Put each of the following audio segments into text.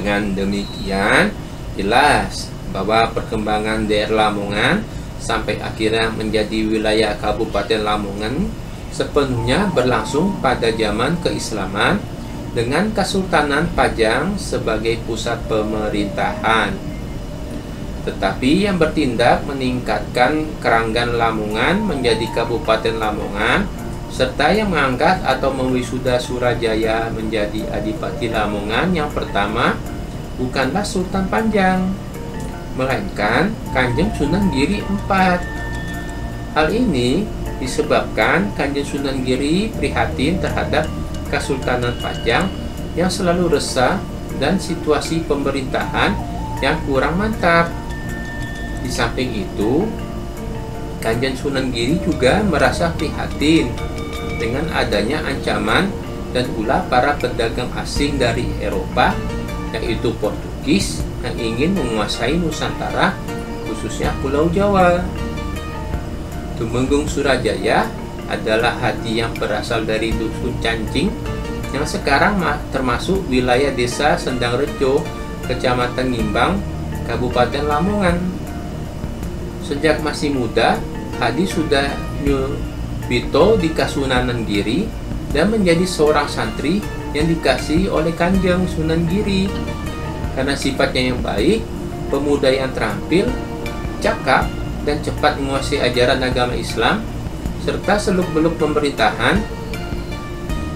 Dengan demikian, jelas bahwa perkembangan daerah Lamongan sampai akhirnya menjadi wilayah Kabupaten Lamongan sepenuhnya berlangsung pada zaman keislaman dengan Kesultanan Pajang sebagai pusat pemerintahan. Tetapi yang bertindak meningkatkan Keranggan Lamongan menjadi Kabupaten Lamongan, serta yang mengangkat atau mewisuda Surajaya menjadi Adipati Lamongan yang pertama bukanlah Sultan Panjang, melainkan Kanjeng Sunan Giri IV. Hal ini disebabkan Kanjeng Sunan Giri prihatin terhadap Kesultanan Pajang yang selalu resah dan situasi pemerintahan yang kurang mantap. Di samping itu, Kanjeng Sunan Giri juga merasa prihatin dengan adanya ancaman dan ulah para pedagang asing dari Eropa, yaitu Portugis, yang ingin menguasai Nusantara, khususnya Pulau Jawa. Tumenggung Surajaya adalah hadi yang berasal dari Dusun Cancing yang sekarang termasuk wilayah desa Sendangrejo, Kecamatan Ngimbang, Kabupaten Lamongan. Sejak masih muda, Hadi sudah nyubito di Kasunanan Giri dan menjadi seorang santri yang dikasihi oleh Kanjeng Sunan Giri. Karena sifatnya yang baik, pemuda yang terampil, cakap, dan cepat menguasai ajaran agama Islam, serta seluk-beluk pemerintahan.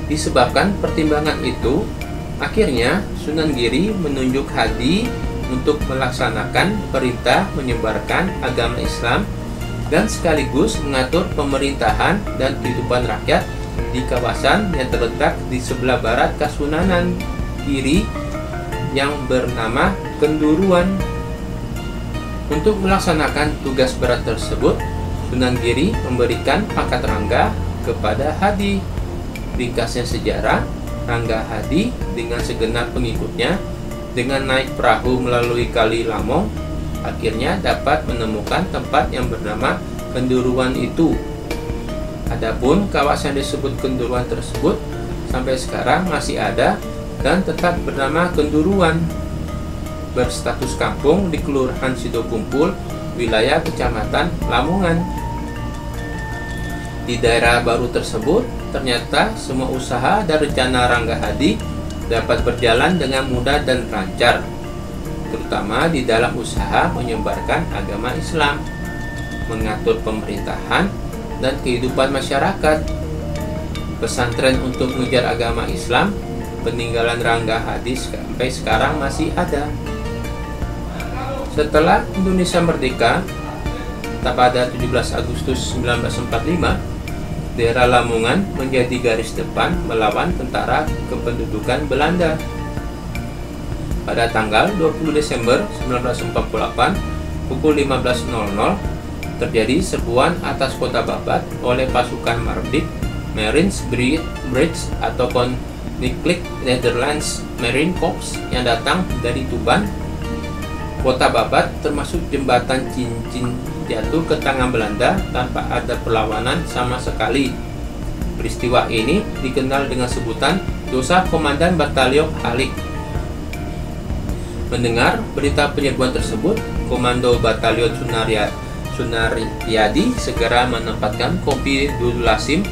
Disebabkan pertimbangan itu, akhirnya Sunan Giri menunjuk Hadi untuk melaksanakan perintah menyebarkan agama Islam dan sekaligus mengatur pemerintahan dan kehidupan rakyat di kawasan yang terletak di sebelah barat Kasunanan Giri yang bernama Kenduruan. Untuk melaksanakan tugas berat tersebut, Sunan Giri memberikan pangkat Rangga kepada Hadi. Ringkasnya sejarah, Rangga Hadi dengan segenap pengikutnya dengan naik perahu melalui Kali Lamong akhirnya dapat menemukan tempat yang bernama Kenduruan itu. Adapun kawasan disebut Kenduruan tersebut sampai sekarang masih ada dan tetap bernama Kenduruan, berstatus kampung di Kelurahan Sidokumpul, wilayah Kecamatan Lamongan. Di daerah baru tersebut, ternyata semua usaha dan rencana Rangga Hadi dapat berjalan dengan mudah dan lancar, terutama di dalam usaha menyebarkan agama Islam, mengatur pemerintahan, dan kehidupan masyarakat. Pesantren untuk mengejar agama Islam peninggalan Rangga Hadi sampai sekarang masih ada. Setelah Indonesia merdeka pada 17 Agustus 1945, daerah Lamongan menjadi garis depan melawan tentara kependudukan Belanda. Pada tanggal 20 Desember 1948 pukul 15.00 terjadi serbuan atas kota Babat oleh pasukan Mardik Marines Brigade atau Koninklijk Nederlands Marine Corps yang datang dari Tuban. Kota Babat termasuk jembatan cincin jatuh ke tangan Belanda tanpa ada perlawanan sama sekali. Peristiwa ini dikenal dengan sebutan dosa Komandan Batalion Halik. Mendengar berita penyerbuan tersebut, Komando Batalion Sunariyadi segera menempatkan Kompi Dudulasim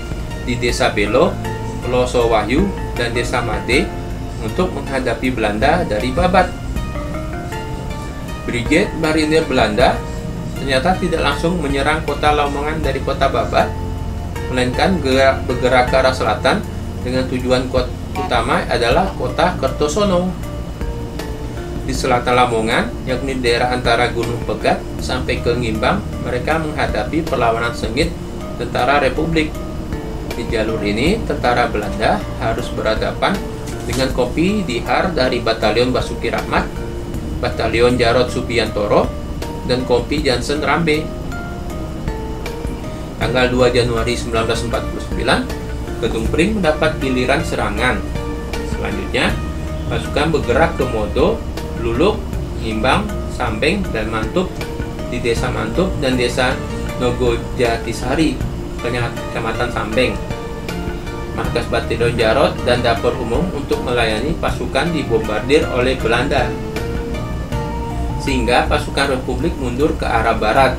di Desa Belo, Peloso Wahyu, dan Desa Made untuk menghadapi Belanda dari Babat. Brigade Marinir Belanda ternyata tidak langsung menyerang kota Lamongan dari kota Babat, melainkan bergerak ke arah selatan dengan tujuan utama adalah kota Kertosono. Di selatan Lamongan, yakni daerah antara Gunung Pegat sampai ke Ngimbang, mereka menghadapi perlawanan sengit tentara Republik. Di jalur ini, tentara Belanda harus berhadapan dengan Kompi Dihar dari Batalion Basuki Rahmat, Batalion Jarod Subiantoro, dan Kompi Jansen Rambe. Tanggal 2 Januari 1949, Kedung Pring mendapat giliran serangan. Selanjutnya, pasukan bergerak ke Modo, Luluk, Ngimbang, Sambeng, dan Mantup. Di Desa Mantup dan Desa Nogojatisari, Kecamatan Sambeng. markas Batalion Jarod, dan dapur umum untuk melayani pasukan dibombardir oleh Belanda, sehingga pasukan Republik mundur ke arah barat.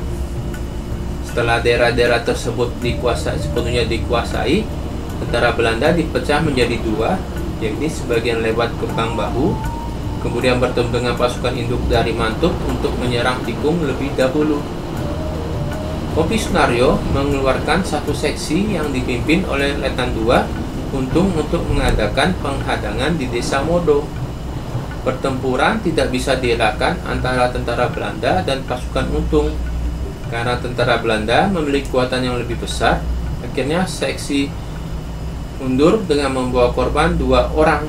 Setelah daerah-daerah tersebut sepenuhnya dikuasai, tentara Belanda dipecah menjadi dua, yakni sebagian lewat Kembang Bahu, kemudian bertemu dengan pasukan induk dari Mantub untuk menyerang Tikung lebih dahulu. Kompi Sunario mengeluarkan satu seksi yang dipimpin oleh Letnan II Untung untuk mengadakan penghadangan di Desa Modo. Pertempuran tidak bisa dielakkan antara tentara Belanda dan pasukan Untung. Karena tentara Belanda memiliki kekuatan yang lebih besar, akhirnya seksi mundur dengan membawa korban 2 orang.